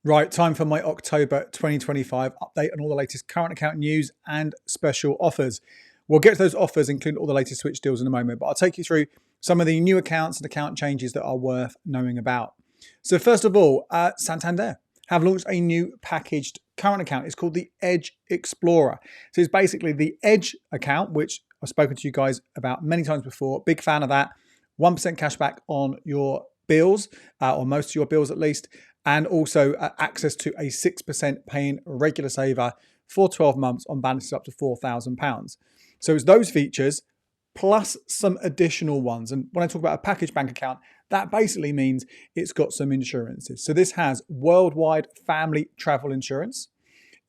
Right, time for my October 2025 update on all the latest current account news and special offers. We'll get to those offers, including all the latest switch deals in a moment, but I'll take you through some of the new accounts and account changes that are worth knowing about. So first of all, Santander have launched a new packaged current account. It's called the Edge Explorer. So it's basically the Edge account, which I've spoken to you guys about many times before. Big fan of that. 1% cashback on your bills, or most of your bills at least, and also access to a 6% paying regular saver for 12 months on balances up to £4,000. So it's those features plus some additional ones. And when I talk about a package bank account, that basically means it's got some insurances. So this has worldwide family travel insurance.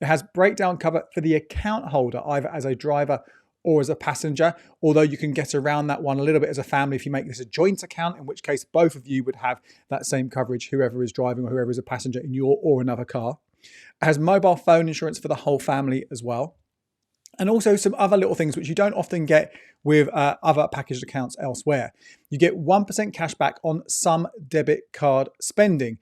It has breakdown cover for the account holder, either as a driver or as a passenger, although you can get around that one a little bit as a family if you make this a joint account, in which case both of you would have that same coverage, whoever is driving or whoever is a passenger in your or another car. It has mobile phone insurance for the whole family as well. And also some other little things which you don't often get with other packaged accounts elsewhere. You get 1% cash back on some debit card spending.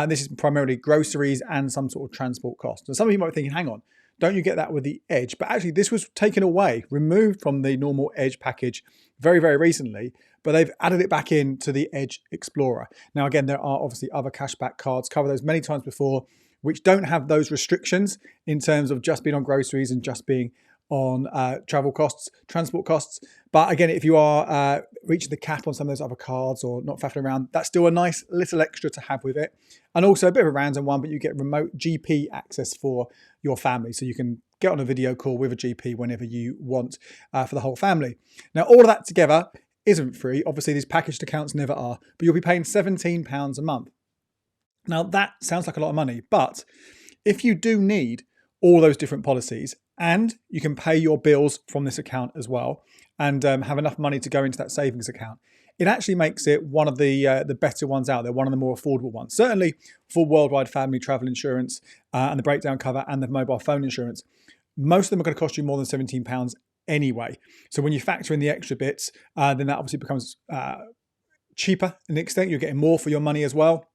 This is primarily groceries and some sort of transport costs. And some of you might be thinking, hang on, don't you get that with the Edge? But actually this was taken away, removed from the normal Edge package very, very recently, but they've added it back into the Edge Explorer. Now, again, there are obviously other cashback cards, covered those many times before, which don't have those restrictions in terms of just being on groceries and just being on travel costs, transport costs. But again, if you are reaching the cap on some of those other cards or not faffing around, that's still a nice little extra to have with it. And also a bit of a random one, but you get remote GP access for your family. So you can get on a video call with a GP whenever you want for the whole family. Now, all of that together isn't free. Obviously, these packaged accounts never are, but you'll be paying £17 a month. Now, that sounds like a lot of money, but if you do need all those different policies, and you can pay your bills from this account as well, and have enough money to go into that savings account, it actually makes it one of the better ones out there, one of the more affordable ones. Certainly for worldwide family travel insurance and the breakdown cover and the mobile phone insurance, most of them are going to cost you more than £17 anyway. So when you factor in the extra bits, then that obviously becomes cheaper in the extent you're getting more for your money as well.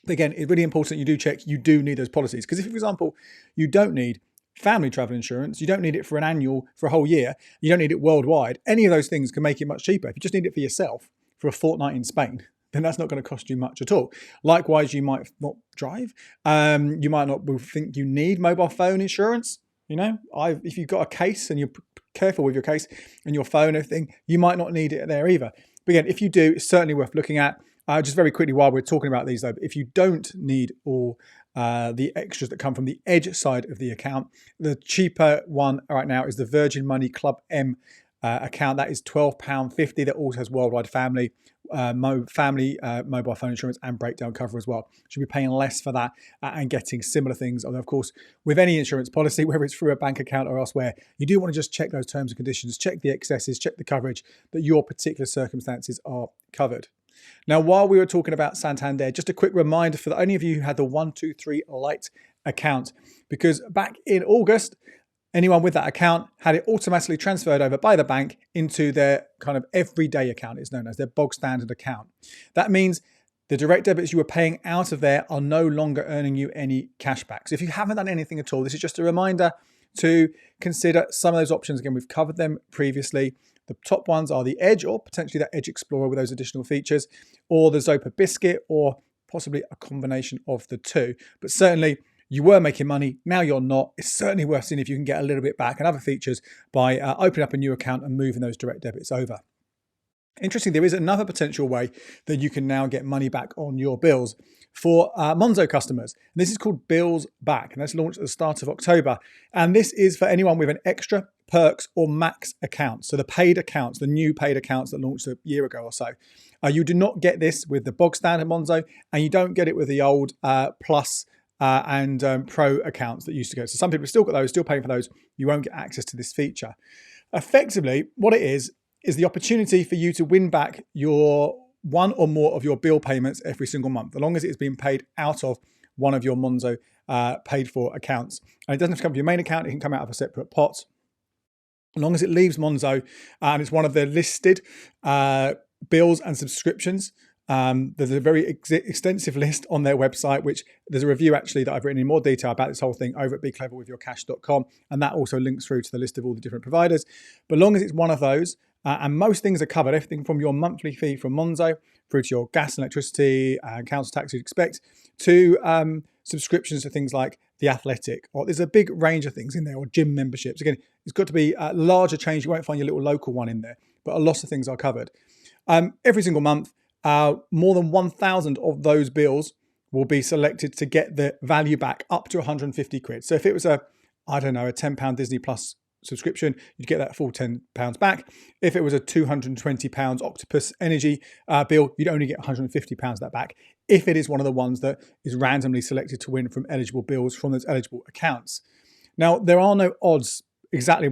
But again, it's really important you do check you do need those policies. Because if, for example, you don't need family travel insurance, you don't need it for an annual, for a whole year, you don't need it worldwide, any of those things can make it much cheaper. If you just need it for yourself for a fortnight in Spain, then that's not going to cost you much at all. Likewise, you might not drive. You might not think you need mobile phone insurance. You know, if you've got a case and you're careful with your case and your phone and everything, you might not need it there either. But again, if you do, it's certainly worth looking at. Just very quickly while we're talking about these though, if you don't need all the extras that come from the Edge side of the account, the cheaper one right now is the Virgin Money Club M account. That is £12.50. That also has worldwide family mobile phone insurance and breakdown cover as well. Should be paying less for that and getting similar things. Although, of course, with any insurance policy, whether it's through a bank account or elsewhere, you do want to just check those terms and conditions, check the excesses, check the coverage, that your particular circumstances are covered. Now, while we were talking about Santander, just a quick reminder for any of you who had the 123 Lite account, because back in August, anyone with that account had it automatically transferred over by the bank into their kind of everyday account. It's known as their bog standard account. That means the direct debits you were paying out of there are no longer earning you any cash back. So if you haven't done anything at all, this is just a reminder to consider some of those options. Again, we've covered them previously. The top ones are the Edge, or potentially that Edge Explorer with those additional features, or the Zopa Biscuit, or possibly a combination of the two. But certainly you were making money, now you're not. It's certainly worth seeing if you can get a little bit back and other features by opening up a new account and moving those direct debits over. Interesting, there is another potential way that you can now get money back on your bills for Monzo customers. And this is called Billsback, and that's launched at the start of October. And this is for anyone with an extra, perks, or max account. So the paid accounts, the new paid accounts that launched a year ago or so. You do not get this with the bog standard Monzo, and you don't get it with the old Plus and Pro accounts that used to go. So some people still got those, still paying for those. You won't get access to this feature. Effectively, what it is the opportunity for you to win back your one or more of your bill payments every single month, as long as it is being paid out of one of your Monzo paid for accounts. And it doesn't have to come from your main account, it can come out of a separate pot. As long as it leaves Monzo and it's one of the listed bills and subscriptions There's a very extensive list on their website, which there's a review actually that I've written in more detail about this whole thing over at becleverwithyourcash.com. And that also links through to the list of all the different providers. But long as it's one of those, and most things are covered, everything from your monthly fee from Monzo through to your gas and electricity and council tax you'd expect to subscriptions to things like The Athletic, or there's a big range of things in there, or gym memberships. Again, it's got to be a larger change. You won't find your little local one in there, but a lot of things are covered. Every single month, more than 1,000 of those bills will be selected to get the value back up to 150 quid. So if it was a £10 Disney Plus subscription, you'd get that full £10 back. If it was a £220 Octopus Energy bill, you'd only get £150 of that back if it is one of the ones that is randomly selected to win from eligible bills from those eligible accounts. Now, there are no odds exactly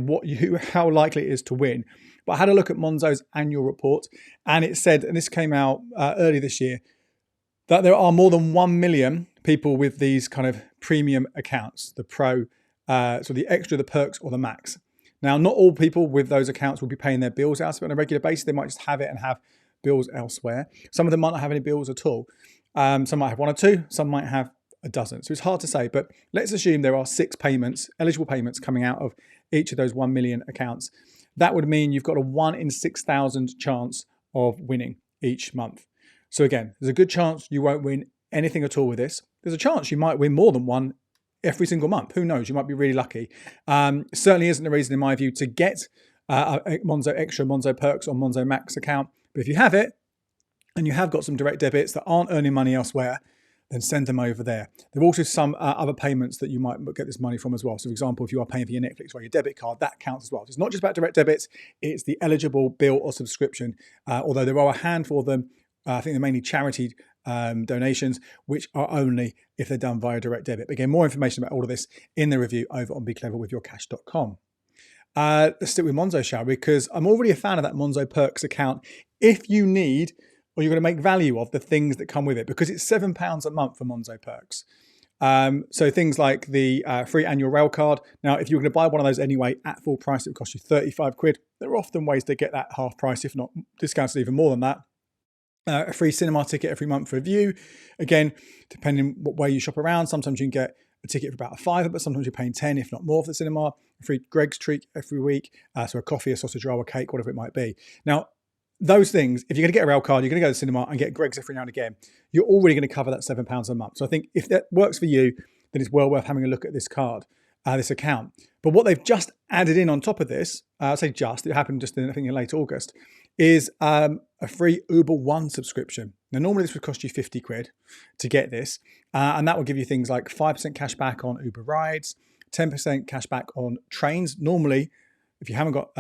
how likely it is to win, but I had a look at Monzo's annual report, and it said, and this came out early this year, that there are more than 1 million people with these kind of premium accounts, the Pro, so the Extra, the Perks, or the Max. Now, not all people with those accounts will be paying their bills out on a regular basis. They might just have it and have bills elsewhere. Some of them might not have any bills at all. Some might have one or two. Some might have a dozen. So it's hard to say, but let's assume there are 6 payments, eligible payments coming out of each of those 1 million accounts. That would mean you've got a 1 in 6,000 chance of winning each month. So again, there's a good chance you won't win anything at all with this. There's a chance you might win more than one every single month. Who knows? You might be really lucky. Certainly isn't a reason, in my view, to get a Monzo Extra, Monzo Perks, or Monzo Max account. But if you have it, and you have got some direct debits that aren't earning money elsewhere, then send them over there. There are also some other payments that you might get this money from as well. So for example, if you are paying for your Netflix or your debit card, that counts as well. So it's not just about direct debits, it's the eligible bill or subscription. Although there are a handful of them, I think they're mainly charity donations, which are only if they're done via direct debit. But again, more information about all of this in the review over on becleverwithyourcash.com. Let's stick with Monzo, shall we? Because I'm already a fan of that Monzo Perks account. If you need, or you're going to make value of the things that come with it, because it's £7 a month for Monzo Perks. So things like the free annual rail card. Now, if you're going to buy one of those anyway at full price, it would cost you 35 quid. There are often ways to get that half price, if not discounted even more than that. A free cinema ticket every month for a view. Again, depending what way you shop around, sometimes you can get a ticket for about a £5, but sometimes you're paying 10, if not more, for the cinema. A free Greg's treat every week. So a coffee, a sausage roll, a cake, whatever it might be. Now, those things, if you're going to get a rail card, you're going to go to the cinema and get Greg's every now and again, you're already going to cover that £7 a month. So I think if that works for you, then it's well worth having a look at this card, this account. But what they've just added in on top of this, I say just, it happened just in, I think, in late August, is a free Uber One subscription. Now, normally this would cost you 50 quid to get this, and that will give you things like 5% cash back on Uber rides, 10% cash back on trains. Normally, if you haven't got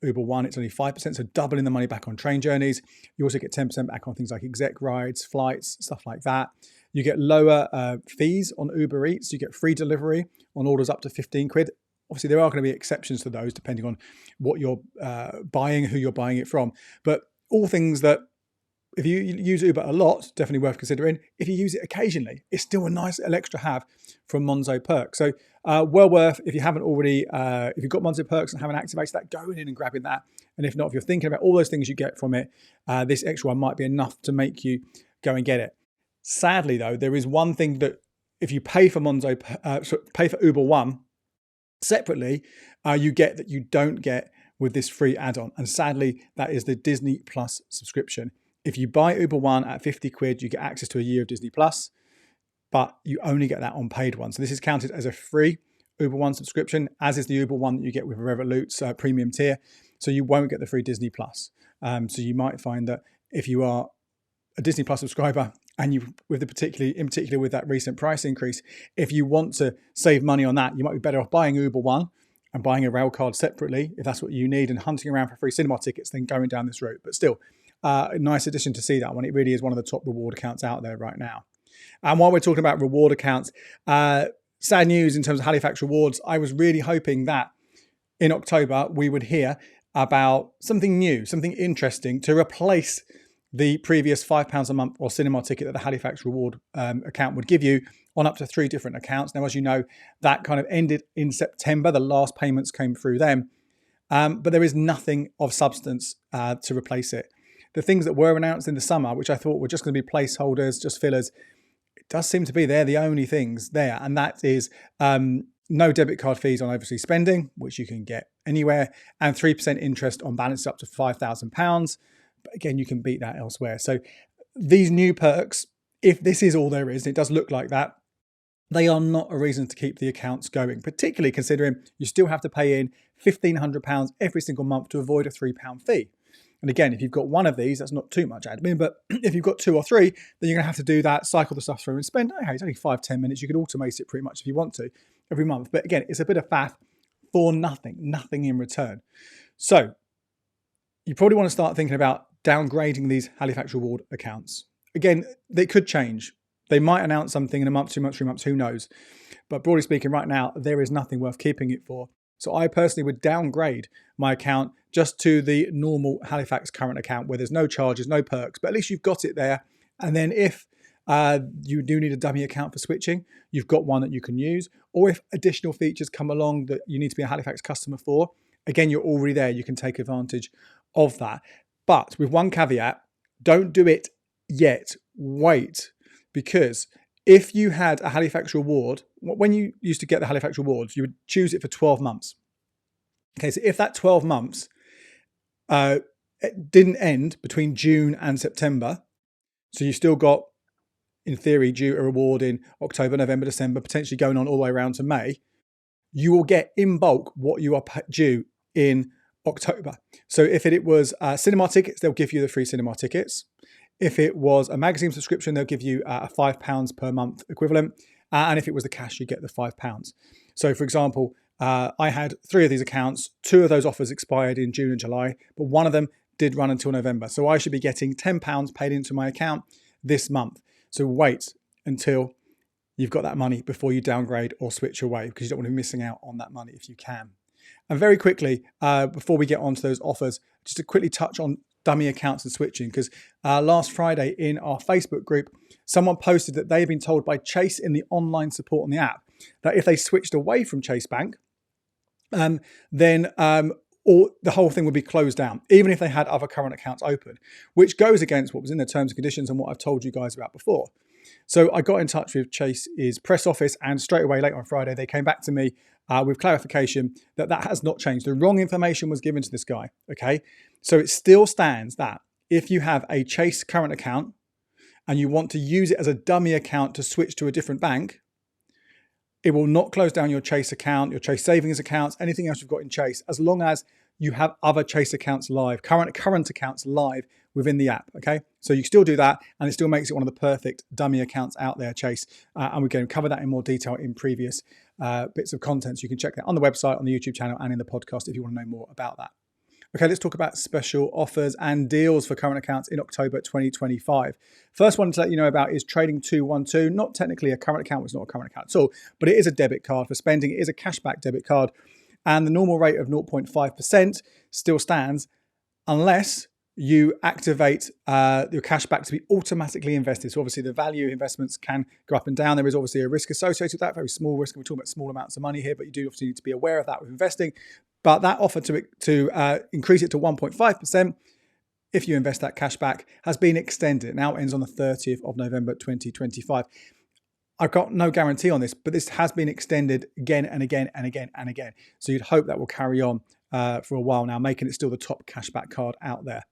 Uber One, it's only 5%, so doubling the money back on train journeys. You also get 10% back on things like exec rides, flights, stuff like that. You get lower fees on Uber Eats. You get free delivery on orders up to 15 quid. Obviously, there are going to be exceptions to those depending on what you're buying, who you're buying it from. But all things that, if you use Uber a lot, definitely worth considering. If you use it occasionally, it's still a nice little extra have from Monzo Perks. So well worth, if you haven't already, if you've got Monzo Perks and haven't activated that, going in and grabbing that. And if not, if you're thinking about all those things you get from it, this extra one might be enough to make you go and get it. Sadly, though, there is one thing that if you pay for pay for Uber One separately, you get that you don't get with this free add-on. And sadly, that is the Disney Plus subscription. If you buy Uber One at 50 quid, you get access to a year of Disney Plus, but you only get that on paid one. So this is counted as a free Uber One subscription, as is the Uber One that you get with Revolut's premium tier. So you won't get the free Disney Plus. So you might find that if you are a Disney Plus subscriber, and you, in particular with that recent price increase, if you want to save money on that, you might be better off buying Uber One and buying a rail card separately, if that's what you need, and hunting around for free cinema tickets, then going down this route. But still, a nice addition to see that one. It really is one of the top reward accounts out there right now. And while we're talking about reward accounts, sad news in terms of Halifax rewards. I was really hoping that in October we would hear about something new, something interesting to replace the previous £5 a month or cinema ticket that the Halifax reward account would give you on up to 3 different accounts. Now, as you know, that kind of ended in September. The last payments came through them. But there is nothing of substance to replace it. the things that were announced in the summer, which I thought were just going to be placeholders, just fillers, it does seem to be they're the only things there. And that is no debit card fees on overseas spending, which you can get anywhere, and 3% interest on balances up to £5,000. But again, you can beat that elsewhere. So these new perks, if this is all there is, it does look like that, they are not a reason to keep the accounts going, particularly considering you still have to pay in £1,500 every single month to avoid a £3 fee. And again, if you've got one of these, that's not too much admin, but if you've got 2 or 3, then you're going to have to do that, cycle the stuff through and spend, okay, it's only 5-10 minutes. You could automate it pretty much if you want to every month. But again, it's a bit of faff for nothing in return. So you probably want to start thinking about downgrading these Halifax Reward accounts. Again, they could change. They might announce something in a month, 2 months, 3 months, who knows? But broadly speaking, right now, there is nothing worth keeping it for. So I personally would downgrade my account just to the normal Halifax current account where there's no charges, no perks, but at least you've got it there. And then if you do need a dummy account for switching, you've got one that you can use. Or if additional features come along that you need to be a Halifax customer for, again, you're already there. You can take advantage of that. But with one caveat, don't do it yet. Wait. Because if you had a Halifax reward, when you used to get the Halifax rewards, you would choose it for 12 months. Okay, so if that 12 months it didn't end between June and September, so you still got, in theory, due a reward in October, November, December, potentially going on all the way around to May, you will get in bulk what you are due in October. So if it was cinema tickets, they'll give you the free cinema tickets. If it was a magazine subscription, they'll give you a £5 per month equivalent. And if it was the cash, you get the £5. So for example, I had 3 of these accounts. 2 of those offers expired in June and July, but one of them did run until November. So I should be getting £10 paid into my account this month. So wait until you've got that money before you downgrade or switch away, because you don't want to be missing out on that money if you can. And very quickly, before we get on to those offers, just to quickly touch on dummy accounts and switching, because last Friday in our Facebook group, someone posted that they've been told by Chase in the online support on the app that if they switched away from Chase Bank, then the whole thing would be closed down, even if they had other current accounts open, which goes against what was in the terms and conditions and what I've told you guys about before. So I got in touch with Chase's press office, and straight away later on Friday, they came back to me with clarification that that has not changed. The wrong information was given to this guy, okay? So it still stands that if you have a Chase current account and you want to use it as a dummy account to switch to a different bank, it will not close down your Chase account, your Chase savings accounts, anything else you've got in Chase, as long as you have other Chase accounts live, current accounts live within the app, okay? So you still do that, and it still makes it one of the perfect dummy accounts out there, Chase. And we're going to cover that in more detail in previous bits of content. So you can check that on the website, on the YouTube channel, and in the podcast if you want to know more about that. Okay, let's talk about special offers and deals for current accounts in October 2025. First one to let you know about is Trading 212. Not technically a current account, it's not a current account at all, but it is a debit card for spending. It is a cashback debit card, and the normal rate of 0.5% still stands unless you activate your cashback to be automatically invested. So obviously the value of investments can go up and down. There is obviously a risk associated with that, very small risk. We're talking about small amounts of money here, but you do obviously need to be aware of that with investing. But that offer to increase it to 1.5% if you invest that cashback has been extended. It now ends on the 30th of November 2025. I've got no guarantee on this, but this has been extended again and again and again and again. So you'd hope that will carry on for a while now, making it still the top cashback card out there.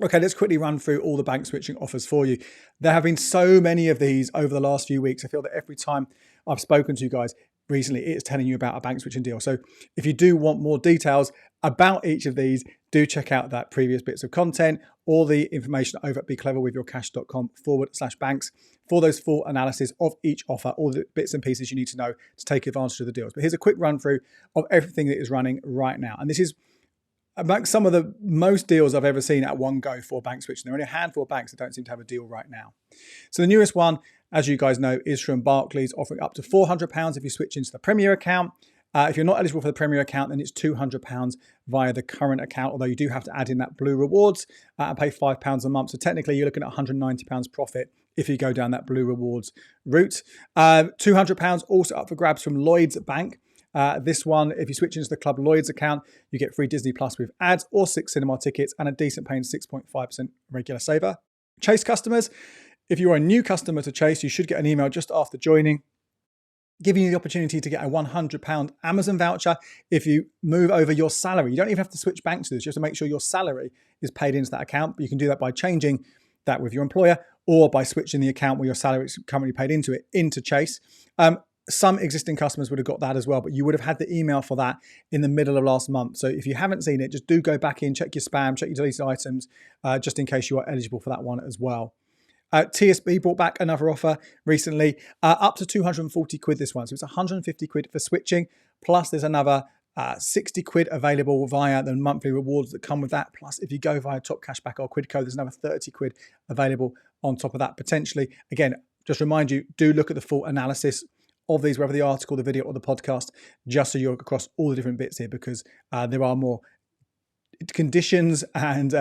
Okay, let's quickly run through all the bank switching offers for you. There have been so many of these over the last few weeks. I feel that every time I've spoken to you guys recently, it is telling you about a bank switching deal. So if you do want more details about each of these, do check out that previous bits of content or the information over at becleverwithyourcash.com/banks for those full analysis of each offer, all the bits and pieces you need to know to take advantage of the deals. But here's a quick run through of everything that is running right now. And this is among some of the most deals I've ever seen at one go for bank switching. There are only a handful of banks that don't seem to have a deal right now. So the newest one, as you guys know, is from Barclays, offering up to £400 if you switch into the Premier account. If you're not eligible for the Premier account, then it's £200 via the current account, although you do have to add in that Blue Rewards and pay £5 a month. So technically, you're looking at £190 profit if you go down that Blue Rewards route. £200 also up for grabs from Lloyds Bank. This one, if you switch into the Club Lloyd's account, you get free Disney Plus with ads or 6 cinema tickets and a decent paying 6.5% regular saver. Chase customers, if you're a new customer to Chase, you should get an email just after joining, giving you the opportunity to get a £100 Amazon voucher if you move over your salary. You don't even have to switch banks to this. You have to make sure your salary is paid into that account. But you can do that by changing that with your employer or by switching the account where your salary is currently paid into it, into Chase. Some existing customers would have got that as well, but you would have had the email for that in the middle of last month. So if you haven't seen it, just do go back in, check your spam, check your deleted items, just in case you are eligible for that one as well. TSB brought back another offer recently, up to 240 quid this one. So it's 150 quid for switching, plus there's another 60 quid available via the monthly rewards that come with that. Plus, if you go via Top Cashback or Quidco, there's another 30 quid available on top of that potentially. Again, just remind you, do look at the full analysis of these, whether the article, the video, or the podcast, just so you're across all the different bits here, because there are more conditions and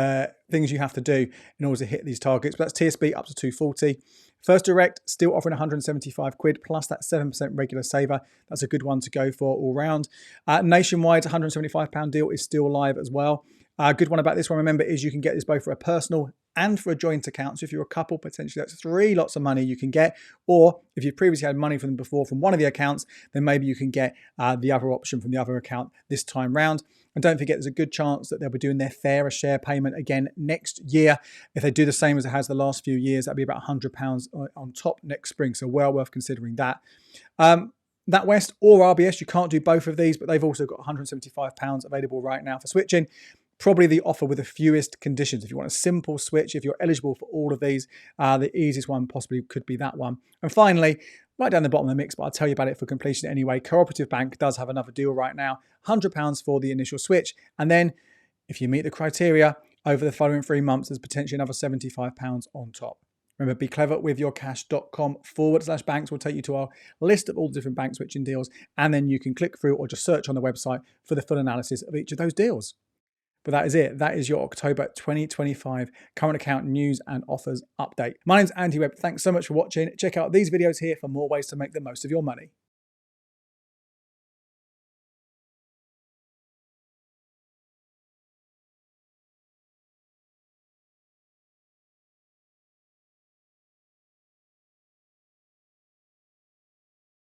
things you have to do in order to hit these targets. But that's TSB up to 240. First Direct still offering 175 quid plus that 7% regular saver. That's a good one to go for all round. Nationwide's £175 deal is still live as well. A good one about this one, remember, is you can get this both for a personal and for a joint account. So if you're a couple, potentially that's 3 lots of money you can get. Or if you've previously had money from them before from one of the accounts, then maybe you can get the other option from the other account this time round. And don't forget, there's a good chance that they'll be doing their fairer share payment again next year. If they do the same as it has the last few years, that'll be about £100 on top next spring. So well worth considering that. NatWest or RBS, you can't do both of these, but they've also got £175 available right now for switching. Probably the offer with the fewest conditions. If you want a simple switch, if you're eligible for all of these, the easiest one possibly could be that one. And finally, right down the bottom of the mix, but I'll tell you about it for completion anyway, Cooperative Bank does have another deal right now, £100 for the initial switch. And then if you meet the criteria over the following 3 months, there's potentially another £75 on top. Remember, becleverwithyourcash.com/banks will take you to our list of all the different bank switching deals. And then you can click through or just search on the website for the full analysis of each of those deals. But that is it. That is your October 2025 current account news and offers update. My name's Andy Webb. Thanks so much for watching. Check out these videos here for more ways to make the most of your money.